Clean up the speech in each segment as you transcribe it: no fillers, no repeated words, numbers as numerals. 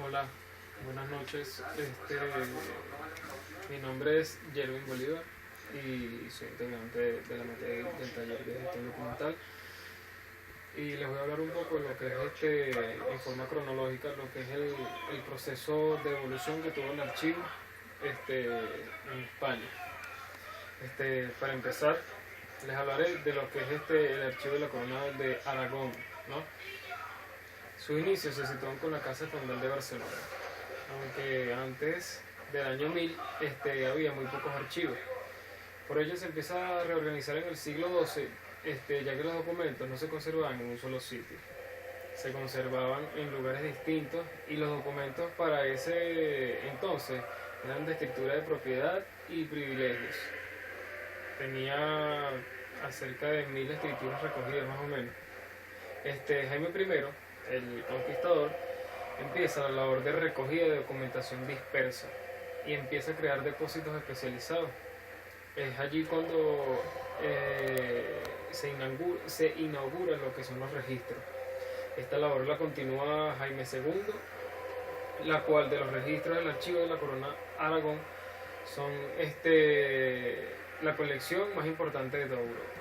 Hola, buenas noches. Mi nombre es Yervin Bolívar y soy integrante de la materia del taller de gestión documental. Y les voy a hablar un poco de lo que es en forma cronológica, lo que es el proceso de evolución que tuvo el archivo en España. Para empezar, les hablaré de lo que es el archivo de la Corona de Aragón, ¿no? Sus inicios se sitúan con la Casa Condal de Barcelona, aunque antes del año 1000 había muy pocos archivos. Por ello se empieza a reorganizar en el siglo XII, ya que los documentos no se conservaban en un solo sitio. Se conservaban en lugares distintos y los documentos para ese entonces eran de escritura de propiedad y privilegios. Tenía acerca de 1000 escrituras recogidas más o menos. Jaime I, el conquistador, empieza la labor de recogida de documentación dispersa y empieza a crear depósitos especializados. Es allí cuando se inaugura lo que son los registros. Esta labor la continúa Jaime II, la cual de los registros del archivo de la Corona Aragón son la colección más importante de toda Europa.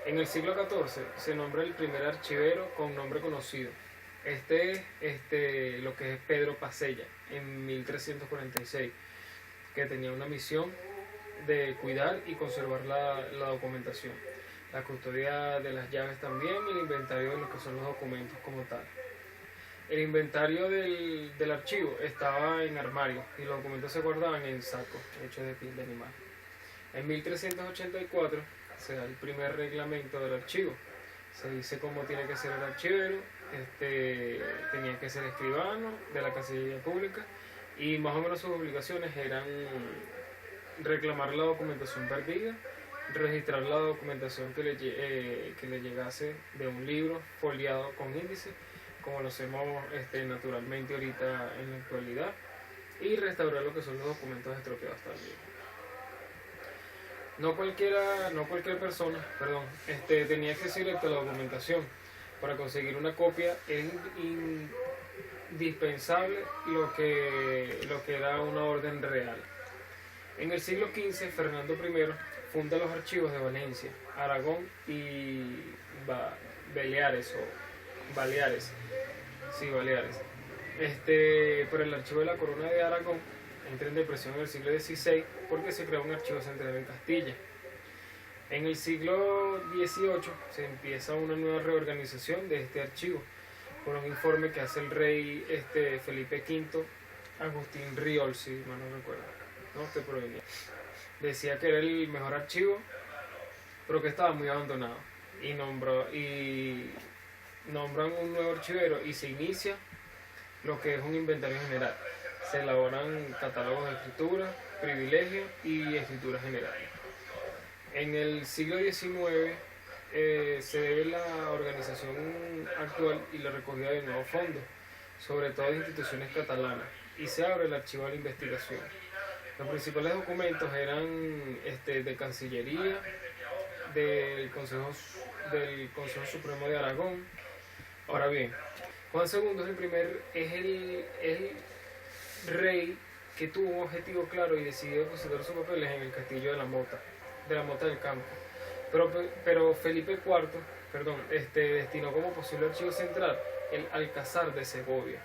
En el siglo XIV se nombra el primer archivero con nombre conocido. Lo que es Pedro Pasella, en 1346, que tenía una misión de cuidar y conservar la documentación, la custodia de las llaves también, y el inventario de lo que son los documentos como tal. El inventario del archivo estaba en armarios y los documentos se guardaban en sacos hechos de piel de animal. En 1384 se da el primer reglamento del archivo. Se dice cómo tiene que ser el archivero, tenía que ser escribano de la Cancillería Pública, y más o menos sus obligaciones eran reclamar la documentación perdida, registrar la documentación que le llegase de un libro foliado con índice, como lo hacemos naturalmente ahorita en la actualidad, y restaurar lo que son los documentos estropeados también. No cualquier persona, tenía acceso directo a la documentación. Para conseguir una copia es indispensable lo que era una orden real. En el siglo XV, Fernando I funda los archivos de Valencia, Aragón y Baleares. Pero el archivo de la Corona de Aragón entra en depresión en el siglo XVI porque se creó un archivo central en Castilla. En el siglo XVIII se empieza una nueva reorganización de este archivo por un informe que hace el rey Felipe V, Agustín Riol, si mal no recuerdo, ¿no? Provenía. Decía que era el mejor archivo, pero que estaba muy abandonado, y nombran un nuevo archivero y se inicia lo que es un inventario general. Se elaboran catálogos de escritura, privilegios y escrituras generales. En el siglo XIX se debe la organización actual y la recogida de nuevos fondos, sobre todo de instituciones catalanas, y se abre el archivo de la investigación. Los principales documentos eran de Cancillería, del Consejo Supremo de Aragón. Ahora bien, Juan II es el rey que tuvo un objetivo claro y decidió depositar sus papeles en el castillo de la Mota del Campo. Pero Felipe IV, destinó como posible archivo central el Alcázar de Segovia.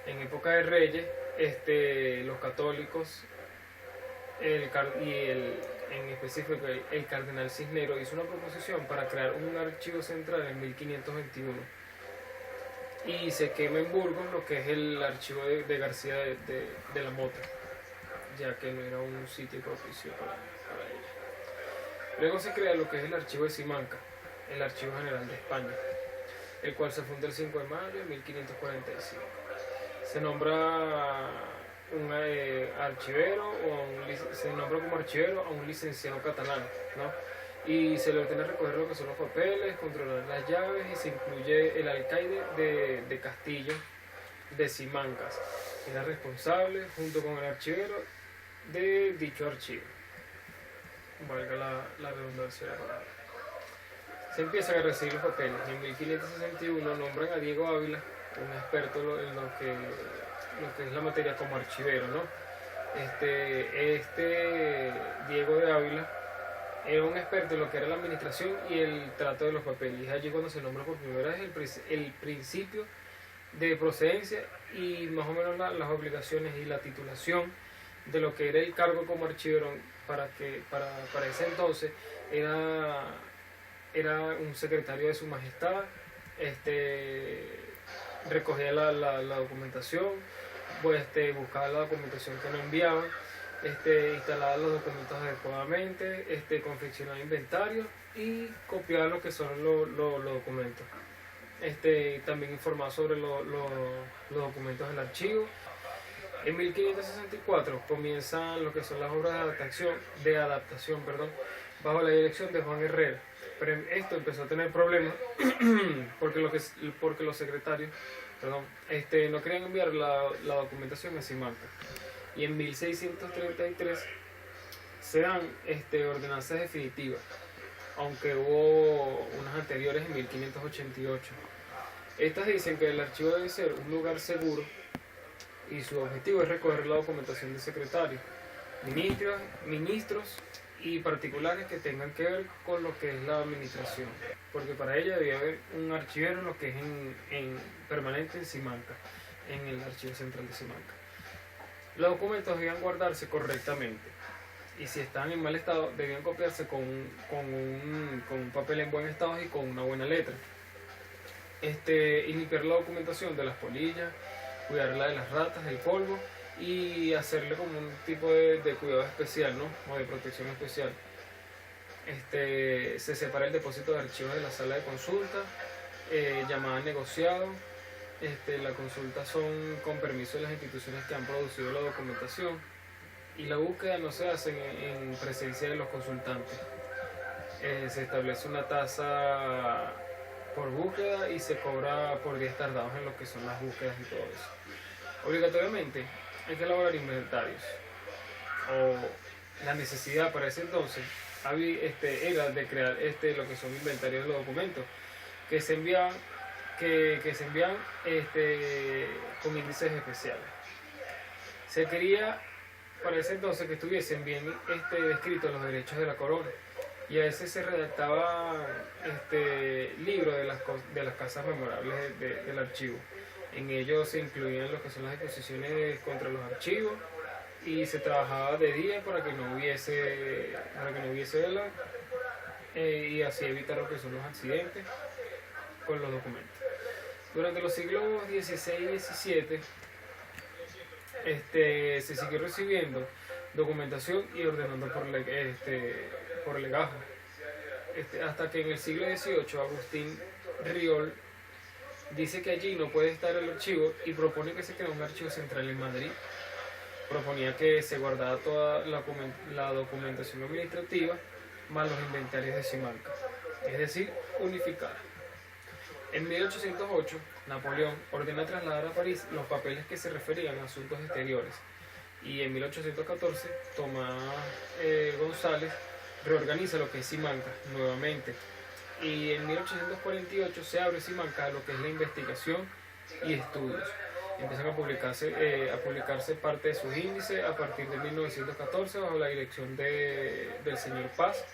En época de Reyes, los católicos en específico el cardenal Cisneros hizo una proposición para crear un archivo central en 1521. Y se quema en Burgos lo que es el archivo de García de la Mota, ya que no era un sitio propicio para ella. Luego se crea lo que es el archivo de Simancas, el Archivo General de España, el cual se funda el 5 de mayo de 1545. Se nombra un archivero, se nombra como archivero a un licenciado catalán, ¿no? Y se le ordena recoger lo que son los papeles, controlar las llaves, y se incluye el alcaide de Castillo de Simancas, que era responsable junto con el archivero de dicho archivo. Valga la redundancia de la palabra. Se empiezan a recibir los papeles y en 1561 nombran a Diego Ávila un experto en lo que es la materia como archivero, ¿no? Diego de Ávila era un experto en lo que era la administración y el trato de los papeles. Y es allí cuando se nombra por primera vez el principio de procedencia y más o menos las obligaciones y la titulación de lo que era el cargo como archivero para ese entonces era un secretario de su majestad. Recogía la documentación, pues, buscaba la documentación que nos enviaban, instalar los documentos adecuadamente, confeccionar inventarios y copiar lo que son los documentos. También informar sobre los documentos del archivo. En 1564 comienzan lo que son las obras de adaptación, bajo la dirección de Juan Herrera. Pero esto empezó a tener problemas porque los secretarios no querían enviar la documentación a Simancas. Y en 1633 se dan ordenanzas definitivas, aunque hubo unas anteriores en 1588. Estas dicen que el archivo debe ser un lugar seguro y su objetivo es recoger la documentación de secretarios, ministros y particulares que tengan que ver con lo que es la administración, porque para ella debía haber un archivero lo que es permanente en Simancas, en el archivo central de Simancas. Los documentos debían guardarse correctamente y si estaban en mal estado debían copiarse con un papel en buen estado y con una buena letra. Y limpiar la documentación de las polillas, cuidarla de las ratas, del polvo y hacerle como un tipo de cuidado especial, ¿no? O de protección especial. Se separa el depósito de archivos de la sala de consulta, llamada negociado. La consulta son con permiso de las instituciones que han producido la documentación y la búsqueda no se hace en presencia de los consultantes. Se establece una tasa por búsqueda y se cobra por días tardados en lo que son las búsquedas y todo eso. Obligatoriamente hay que elaborar inventarios, o la necesidad para ese entonces era de crear lo que son inventarios de los documentos que se envían con índices especiales. Se quería para ese entonces que estuviesen bien descritos los derechos de la corona, y a veces se redactaba libros de las casas memorables del archivo. En ellos se incluían lo que son las exposiciones contra los archivos y se trabajaba de día para que no hubiese vela, y así evitar lo que son los accidentes con los documentos. Durante los siglos XVI y XVII se siguió recibiendo documentación y ordenando por legajo, hasta que en el siglo XVIII Agustín Riol dice que allí no puede estar el archivo y propone que se cree un archivo central en Madrid. Proponía que se guardara toda la documentación administrativa más los inventarios de Simancas, es decir, unificar. En 1808, Napoleón ordena trasladar a París los papeles que se referían a asuntos exteriores, y en 1814 Tomás González reorganiza lo que es Simancas nuevamente, y en 1848 se abre Simancas a lo que es la investigación y estudios. Empiezan a publicarse parte de sus índices a partir de 1914 bajo la dirección del señor Paz,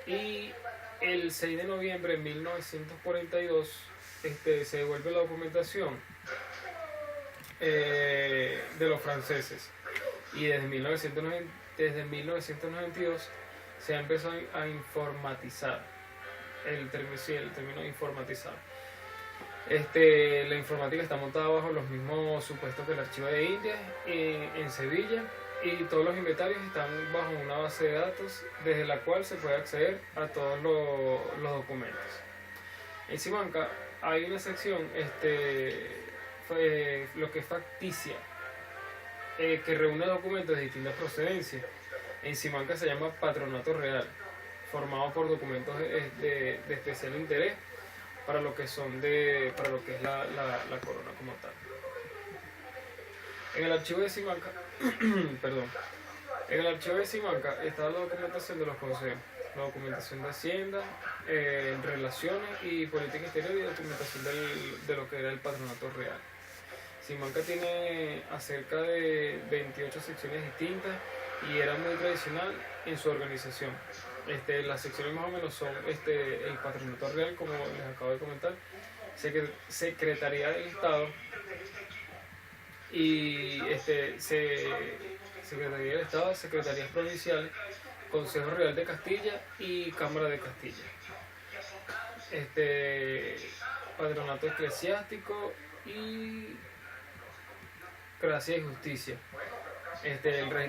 y el 6 de noviembre de 1942 se devuelve la documentación de los franceses, y desde 1992 se ha empezado a informatizar. El término informatizar. La informática está montada bajo los mismos supuestos que el archivo de Indias en Sevilla, y todos los inventarios están bajo una base de datos desde la cual se puede acceder a todos los documentos. En Simancas hay una sección, lo que es facticia, que reúne documentos de distintas procedencias. En Simancas se llama Patronato Real, formado por documentos de especial interés para lo que es la corona como tal. En el archivo de Simancas está la documentación de los consejos, la documentación de Hacienda, relaciones y política exterior y documentación de lo que era el Patronato Real. Simancas tiene acerca de 28 secciones distintas y era muy tradicional en su organización. Las secciones más o menos son el Patronato Real, como les acabo de comentar, Secretaría del Estado y Secretaría del Estado, Secretarías Provinciales, Consejo Real de Castilla y Cámara de Castilla. Patronato Eclesiástico y Gracia y Justicia.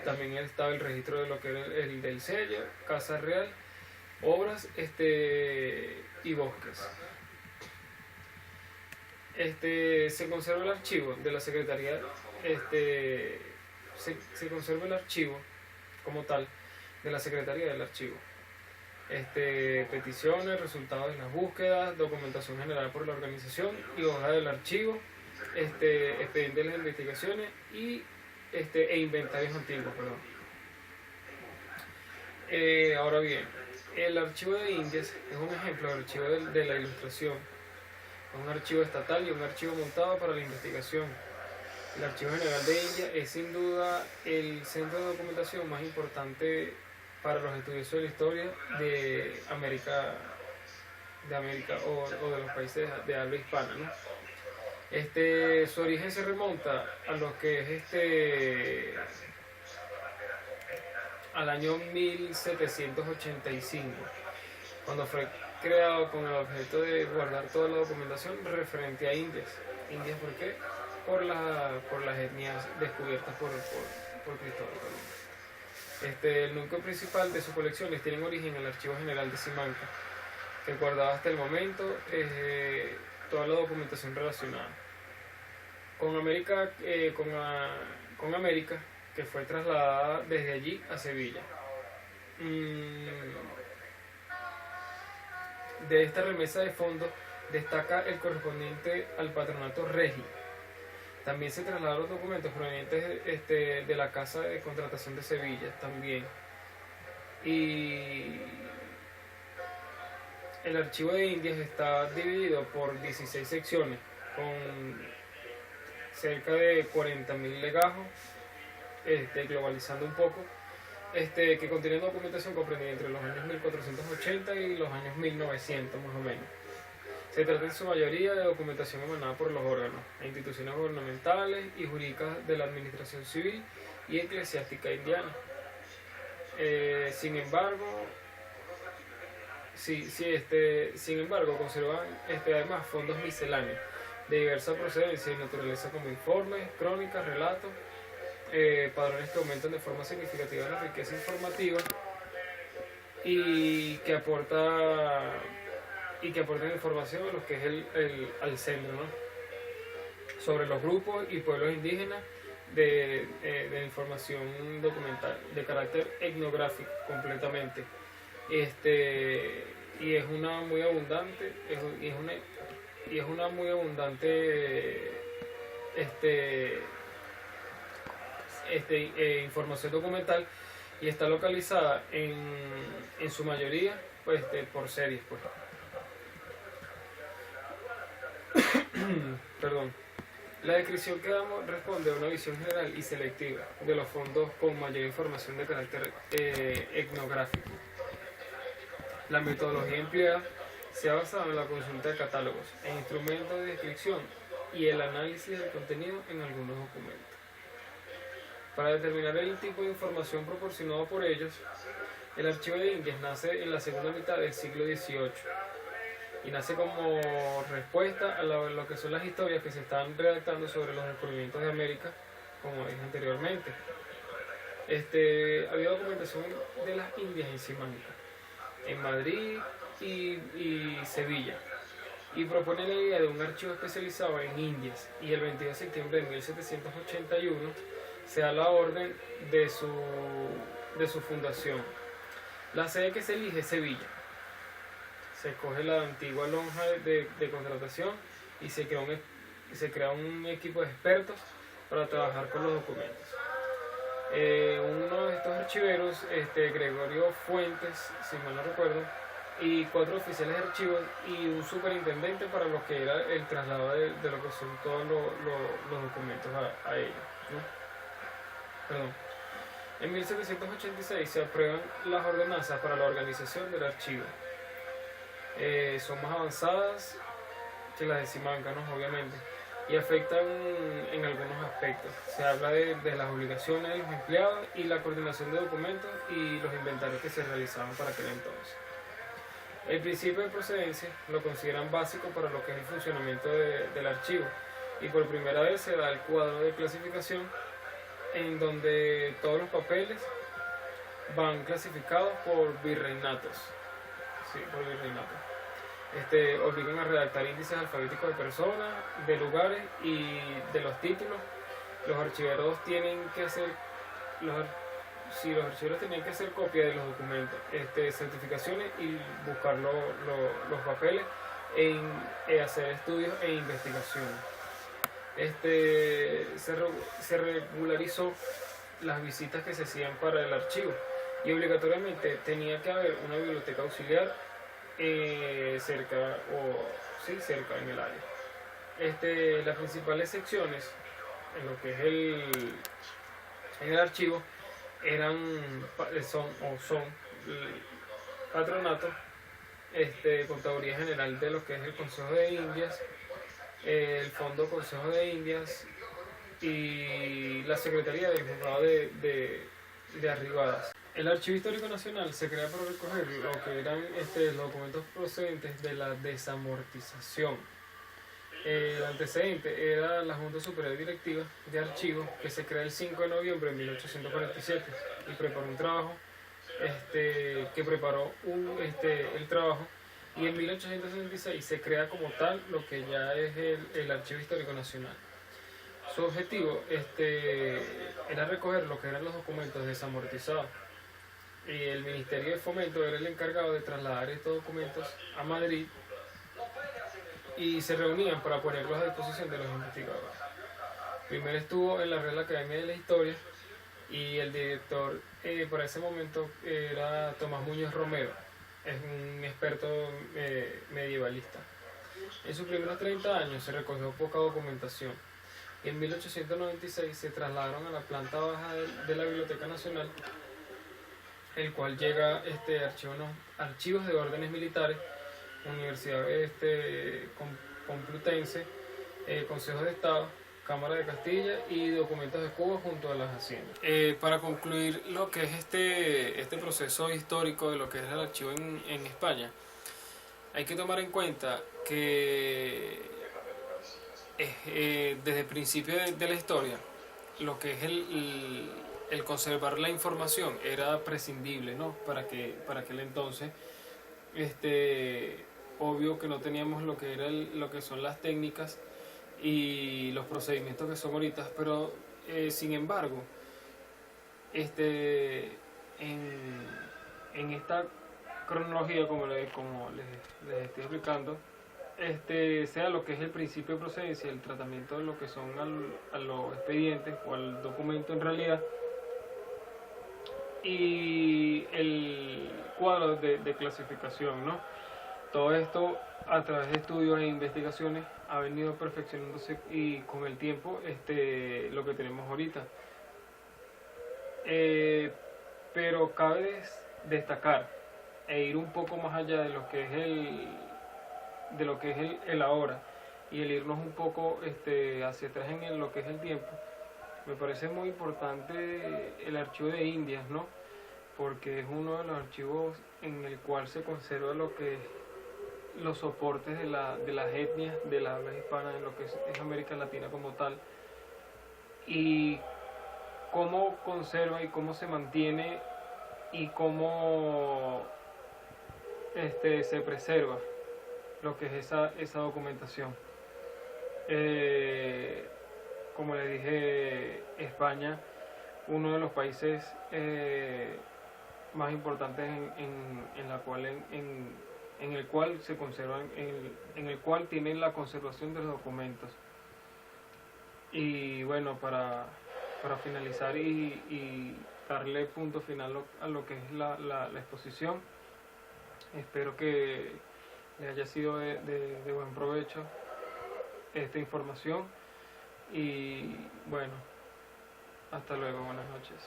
También estaba el registro de lo que era el del sello, Casa Real, obras y bosques. Se conserva el archivo de la Secretaría, se conserva el archivo como tal de la Secretaría del Archivo. Peticiones, resultados de las búsquedas, documentación general por la organización y hoja del archivo, expedientes de las investigaciones y e inventarios antiguos, perdón. Ahora bien, el archivo de Indias es un ejemplo del archivo de la Ilustración, un archivo estatal y un archivo montado para la investigación. El Archivo General de India es sin duda el centro de documentación más importante para los estudiosos de la historia de América o de los países de habla hispana, ¿no? Su origen se remonta a lo que es al año 1785, cuando fue creado con el objeto de guardar toda la documentación referente a Indias. ¿Indias por qué? Por las etnias descubiertas por Cristóbal Colón. El núcleo principal de sus colecciones tiene origen en el Archivo General de Simancas, que guardaba hasta el momento toda la documentación relacionada con América, que fue trasladada desde allí a Sevilla. De esta remesa de fondos destaca el correspondiente al Patronato Regio. También se trasladaron los documentos provenientes de la Casa de Contratación de Sevilla también. Y el archivo de Indias está dividido por 16 secciones con cerca de 40.000 legajos, globalizando un poco, que contienen documentación comprendida entre los años 1480 y los años 1900 más o menos. Se trata en su mayoría de documentación emanada por los órganos e instituciones gubernamentales y jurídicas de la administración civil y eclesiástica indiana. Sin embargo, conservan además fondos misceláneos de diversa procedencia y naturaleza, como informes, crónicas, relatos, padrones que aumentan de forma significativa la riqueza informativa y que aportan información a lo que es al centro, ¿no? Sobre los grupos y pueblos indígenas de información documental de carácter etnográfico completamente, y es una muy abundante información documental, y está localizada en su mayoría por series, pues. Perdón. La descripción que damos responde a una visión general y selectiva de los fondos con mayor información de carácter etnográfico. La metodología empleada se ha basado en la consulta de catálogos e instrumentos de descripción y el análisis del contenido en algunos documentos. Para determinar el tipo de información proporcionado por ellos, el Archivo de Indias nace en la segunda mitad del siglo XVIII y nace como respuesta a lo que son las historias que se están redactando sobre los descubrimientos de América, como dije anteriormente. Había documentación de las Indias en Simancas, en Madrid y Sevilla, y propone la idea de un archivo especializado en Indias, y el 22 de septiembre de 1781 se da la orden de su fundación. La sede que se elige es Sevilla. Se escoge la antigua lonja de contratación y se crea un equipo de expertos para trabajar con los documentos. Uno de estos archiveros, Gregorio Fuentes, si mal no recuerdo, y 4 oficiales de archivos y un superintendente para lo que era el traslado de lo que son todos los documentos a ellos, ¿no? Perdón. En 1786 se aprueban las ordenanzas para la organización del archivo. Son más avanzadas que las de Simancas, ¿no? Obviamente, y afectan en algunos aspectos. Se habla de las obligaciones de los empleados y la coordinación de documentos y los inventarios que se realizaban para aquel entonces. El principio de procedencia lo consideran básico para lo que es el funcionamiento del archivo, y por primera vez se da el cuadro de clasificación en donde todos los papeles van clasificados por virreinatos. Sí, por virreinatos. Obligan a redactar índices alfabéticos de personas, de lugares y de los títulos. Los archiveros tienen que hacer los archiveros tenían que hacer copia de los documentos, certificaciones y buscar los papeles hacer estudios e investigaciones. Se regularizó las visitas que se hacían para el archivo y obligatoriamente tenía que haber una biblioteca auxiliar cerca en el área. Las principales secciones en lo que es en el archivo son patronato, Contaduría General de lo que es el Consejo de Indias, el Fondo Consejo de Indias y la Secretaría del Juzgado de Arribadas. El Archivo Histórico Nacional se crea para recoger lo que eran los documentos procedentes de la desamortización. El antecedente era la Junta Superior Directiva de Archivos, que se crea el 5 de noviembre de 1847 y preparó un trabajo que preparó el trabajo, y en 1866 se crea como tal lo que ya es el Archivo Histórico Nacional. Su objetivo era recoger lo que eran los documentos desamortizados, y el Ministerio de Fomento era el encargado de trasladar estos documentos a Madrid y se reunían para ponerlos a disposición de los investigadores. Primero estuvo en la Real Academia de la Historia y el director para ese momento era Tomás Muñoz Romero, es un experto medievalista. En sus primeros 30 años se recogió poca documentación y en 1896 se trasladaron a la planta baja de la Biblioteca Nacional, el cual llega archivos de órdenes militares, Universidad Complutense, Consejo de Estado, Cámara de Castilla y documentos de Cuba junto a las haciendas. Para concluir lo que es este proceso histórico de lo que es el archivo en España, hay que tomar en cuenta que desde el principio de la historia, lo que es el conservar la información era prescindible, ¿no? Para aquel entonces, obvio que no teníamos lo que lo que son las técnicas y los procedimientos que son ahorita, pero sin embargo, en esta cronología, como les estoy explicando, sea lo que es el principio de procedencia, el tratamiento de lo que son a los expedientes o al documento en realidad, y el cuadro de clasificación, ¿no? Todo esto a través de estudios e investigaciones ha venido perfeccionándose y con el tiempo lo que tenemos ahorita. Pero cabe destacar e ir un poco más allá de lo que es el ahora, y el irnos un poco hacia atrás en lo que es el tiempo. Me parece muy importante el archivo de Indias, ¿no? Porque es uno de los archivos en el cual se conserva lo que es los soportes de las etnias de la habla hispana en lo que es América Latina como tal, y cómo conserva y cómo se mantiene y cómo se preserva lo que es esa documentación. Como le dije, España, uno de los países más importantes en el cual se conservan, en el cual tienen la conservación de los documentos. Y bueno, para finalizar y darle punto final a lo que es la exposición, Espero que les haya sido de buen provecho esta información y bueno, hasta luego, buenas noches.